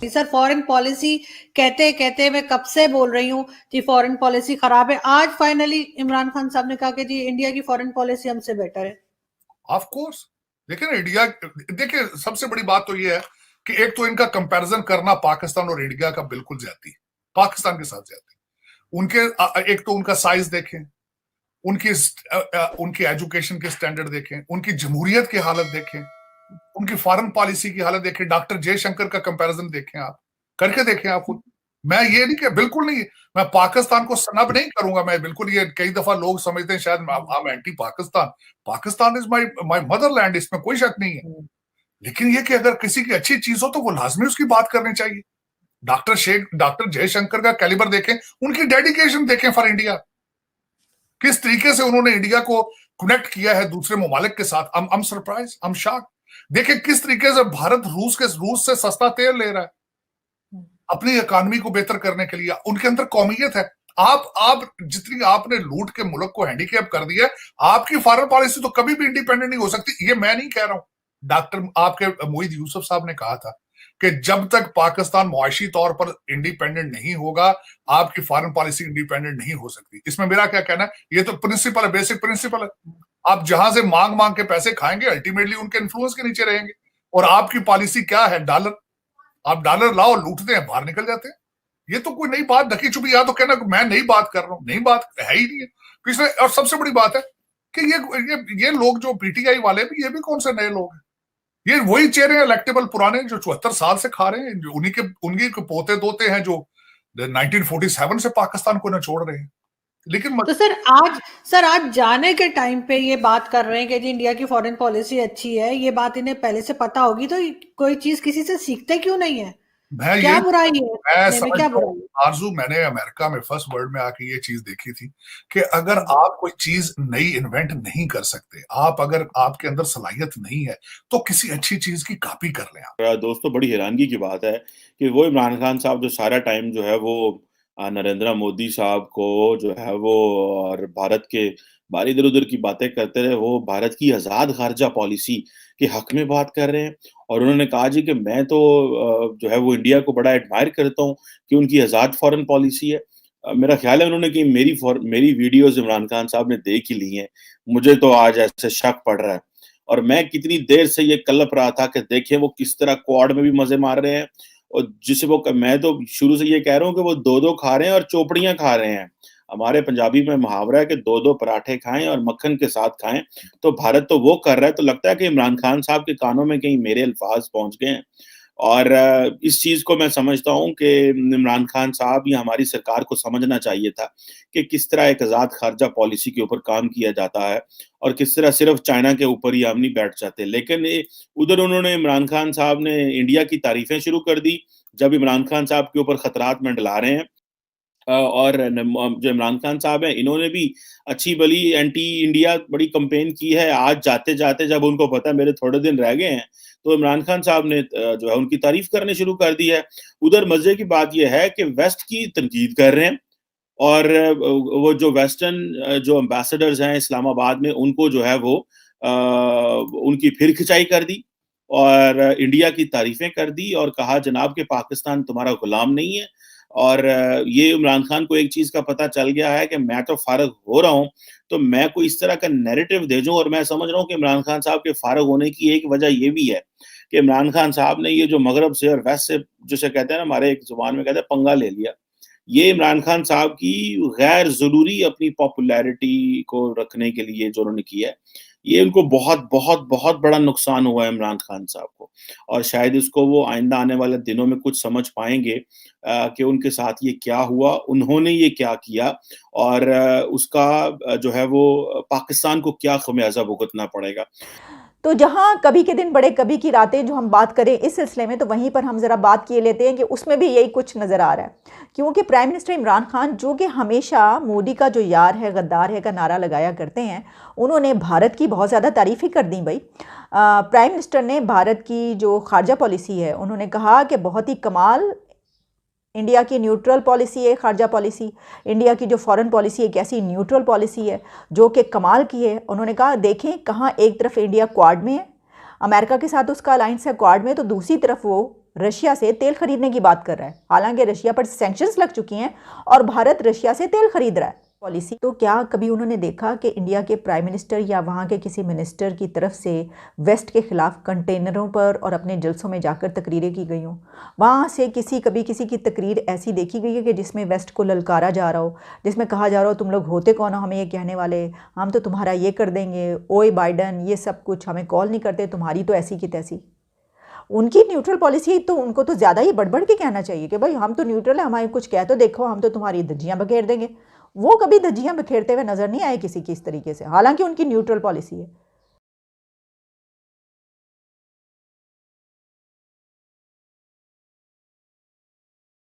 Sir foreign policy कहते कहते मैं कब से बोल रही हूँ कि फॉरेन पॉलिसी खराब है। आज फाइनली इमरान खान साहब ने कहा कि जी इंडिया की फॉरेन पॉलिसी हमसे बेटर है। Of course. देखिए ना, इंडिया, देखिए सबसे बड़ी बात तो ये है कि एक तो इनका कंपैरिजन करना पाकिस्तान और इंडिया का बिल्कुल ज्यादा, पाकिस्तान के साथ ज्यादा। उनके एक तो उनका साइज देखें, उनकी उनकी एजुकेशन के स्टैंडर्ड देखें, उनकी जमहूरियत की हालत देखें, उनकी फॉरेन पॉलिसी की हालत देखें, डॉक्टर जयशंकर का कंपैरिजन देखें, आप करके देखें आप खुद। मैं ये नहीं कि बिल्कुल नहीं, मैं पाकिस्तान को स्नब नहीं करूंगा, मैं बिल्कुल, ये कई दफा लोग समझते हैं शायद I'm anti Pakistan. Pakistan is my my Motherland, इसमें कोई शक नहीं है। लेकिन ये कि अगर किसी की अच्छी चीज हो तो वो लाजमी उसकी बात करनी चाहिए। डॉक्टर जयशंकर का कैलिबर देखें, उनकी डेडिकेशन देखें फॉर इंडिया, किस तरीके से उन्होंने इंडिया को कनेक्ट किया है दूसरे ममालिक के साथ। I'm surprise, I'm shock. देखिए किस तरीके से भारत रूस से सस्ता तेल ले रहा है अपनी इकोनॉमी को बेहतर करने के लिए। उनके अंदर कौमियत है। आप जितनी आपने लूट के मुल्क को हैंडीकैप कर दिया, आपकी फॉरेन पॉलिसी तो कभी भी इंडिपेंडेंट नहीं हो सकती। ये मैं नहीं कह रहा हूं, डॉक्टर आपके मोहित यूसुफ साहब ने कहा था कि जब तक पाकिस्तान मुआशी तौर पर इंडिपेंडेंट नहीं होगा, आपकी फॉरेन पॉलिसी इंडिपेंडेंट नहीं हो सकती। इसमें मेरा क्या कहना है, ये तो प्रिंसिपल है, बेसिक प्रिंसिपल है। आप जहां से मांग मांग के पैसे खाएंगे, अल्टीमेटली उनके इन्फ्लुएंस के नीचे रहेंगे। और आपकी पॉलिसी क्या है? डॉलर। आप डॉलर लाओ, लूटते हैं, बाहर निकल जाते हैं। ये तो कोई नई बात ढकी छुपी, या तो कहना मैं नई बात कर रहा हूं, नई बात है ही नहीं है पिछले। और सबसे बड़ी बात है कि ये लोग जो पीटीआई वाले भी, ये भी कौन से नए लोग हैं? ये वही चेहरे हैं इलेक्टेबल पुराने, जो 74 साल से खा रहे हैं, उन्हीं के पोते दोते हैं जो 1947 से पाकिस्तान को न छोड़ रहे हैं। लेकिन तो सर आज जाने के टाइम पे ये बात कर रहे हैं कि जी इंडिया की फॉरेन पॉलिसी अच्छी है। ये बात इन्हें पहले से पता होगी तो कोई चीज किसी से सीखते क्यों नहीं है? मैं क्या यही बुराई है मैं सीखने में, क्या समझता हूँ बुराई है? आरजू, मैंने अमेरिका में फर्स्ट वर्ल्ड में आके ये चीज देखी थी कि अगर आप कोई चीज नई इन्वेंट नहीं कर सकते, अगर आपके अंदर सलाहियत नहीं है, तो किसी अच्छी चीज की कॉपी कर लें आप। दोस्तों, बड़ी हैरानगी की बात है कि वो इमरान खान साहब जो सारा टाइम जो है वो नरेंद्र मोदी साहब को जो है वो और भारत के बारे इधर उधर की बातें करते रहे, वो भारत की आज़ाद खारजा पॉलिसी के हक में बात कर रहे हैं। और उन्होंने कहा जी कि मैं तो जो है वो इंडिया को बड़ा एडमायर करता हूँ कि उनकी आज़ाद फॉरेन पॉलिसी है। मेरा ख्याल है उन्होंने कि मेरी वीडियोस इमरान खान साहब ने देख ही ली हैं। मुझे तो आज ऐसे शक पड़ रहा है। और मैं कितनी देर से ये कलप रहा था कि देखें वो किस तरह क्वाड में भी मजे मार रहे हैं, और जिसे वो, मैं तो शुरू से ये कह रहा हूँ कि वो दो दो खा रहे हैं और चोपड़ियां खा रहे हैं। हमारे पंजाबी में मुहावरा है कि दो दो पराठे खाएं और मक्खन के साथ खाएं। तो भारत तो वो कर रहा है, तो लगता है कि इमरान खान साहब के कानों में कहीं मेरे अल्फाज पहुंच गए हैं। और इस चीज को मैं समझता हूँ कि इमरान खान साहब या हमारी सरकार को समझना चाहिए था कि किस तरह एक आजाद खारजा पॉलिसी के ऊपर काम किया जाता है और किस तरह सिर्फ चाइना के ऊपर ही हम नहीं बैठ जाते। लेकिन उधर उन्होंने, इमरान खान साहब ने इंडिया की तारीफें शुरू कर दी जब इमरान खान साहब के ऊपर खतरात मंडला रहे हैं। और जो इमरान खान साहब हैं, इन्होंने भी अच्छी भली एंटी इंडिया बड़ी कंपेन की है। आज जाते जाते जब उनको पता है मेरे थोड़े दिन रह गए हैं, तो इमरान खान साहब ने जो है उनकी तारीफ करनी शुरू कर दी है। उधर मजे की बात यह है कि वेस्ट की तनकीद कर रहे हैं, और वो जो वेस्टर्न जो एम्बेसडर्स हैं इस्लामाबाद में, उनको जो है वो उनकी फिर खिंचाई कर दी और इंडिया की तारीफें कर दी और कहा जनाब कि पाकिस्तान तुम्हारा गुलाम नहीं है। और ये इमरान खान को एक चीज का पता चल गया है कि मैं तो फारग हो रहा हूं, तो मैं कोई इस तरह का नैरेटिव दे दूं। और मैं समझ रहा हूं कि इमरान खान साहब के फारग होने की एक वजह ये भी है कि इमरान खान साहब ने ये जो मगरब से और वेस्ट से, जिसे कहते हैं ना, हमारे एक जुबान में कहते हैं, पंगा ले लिया। ये इमरान खान साहब की गैर ज़रूरी अपनी पॉपुलैरिटी को रखने के लिए जो उन्होंने किया है, ये उनको बहुत बहुत बहुत बड़ा नुकसान हुआ है इमरान खान साहब को। और शायद इसको वो आइंदा आने वाले दिनों में कुछ समझ पाएंगे कि उनके साथ ये क्या हुआ, उन्होंने ये क्या किया, और उसका जो है वो पाकिस्तान को क्या खमियाजा भुगतना पड़ेगा। तो जहाँ कभी के दिन बड़े कभी की रातें जो हम बात करें इस सिलसिले में, तो वहीं पर हम ज़रा बात किए लेते हैं कि उसमें भी यही कुछ नज़र आ रहा है। क्योंकि प्राइम मिनिस्टर इमरान खान, जो कि हमेशा मोदी का जो यार है गद्दार है का नारा लगाया करते हैं, उन्होंने भारत की बहुत ज़्यादा तारीफ़ ही कर दी भाई। प्राइम मिनिस्टर ने भारत की जो खारजा पॉलिसी है, उन्होंने कहा कि बहुत ही कमाल इंडिया की न्यूट्रल पॉलिसी है खारजा पॉलिसी। इंडिया की जो फॉरेन पॉलिसी एक ऐसी न्यूट्रल पॉलिसी है जो कि कमाल की है। उन्होंने कहा देखें कहाँ एक तरफ इंडिया क्वाड में है, अमेरिका के साथ उसका अलायंस है क्वाड में, तो दूसरी तरफ वो रशिया से तेल खरीदने की बात कर रहा है, हालांकि रशिया पर सैंक्शंस लग चुकी हैं और भारत रशिया से तेल खरीद रहा है। पॉलिसी तो क्या कभी उन्होंने देखा कि इंडिया के प्राइम मिनिस्टर या वहाँ के किसी मिनिस्टर की तरफ से वेस्ट के खिलाफ कंटेनरों पर और अपने जलसों में जाकर तकरीरें की गई हों? वहाँ से कभी किसी की तकरीर ऐसी देखी गई है कि जिसमें वेस्ट को ललकारा जा रहा हो, जिसमें कहा जा रहा हो तुम लोग होते कौन हो हमें ये कहने वाले, हम तो तुम्हारा ये कर देंगे, ओए बाइडन ये सब कुछ, हमें कॉल नहीं करते, तुम्हारी तो ऐसी की तैसी। उनकी न्यूट्रल पॉलिसी तो उनको तो ज़्यादा ही बढ़ के कहना चाहिए कि भाई हम तो न्यूट्रल है, हमारे कुछ कह तो देखो, हम तो तुम्हारी धज्जियाँ बखेर देंगे। वो कभी धज्जियाँ बखेरते हुए नज़र नहीं आए किसी की इस तरीके से, हालांकि उनकी न्यूट्रल पॉलिसी है।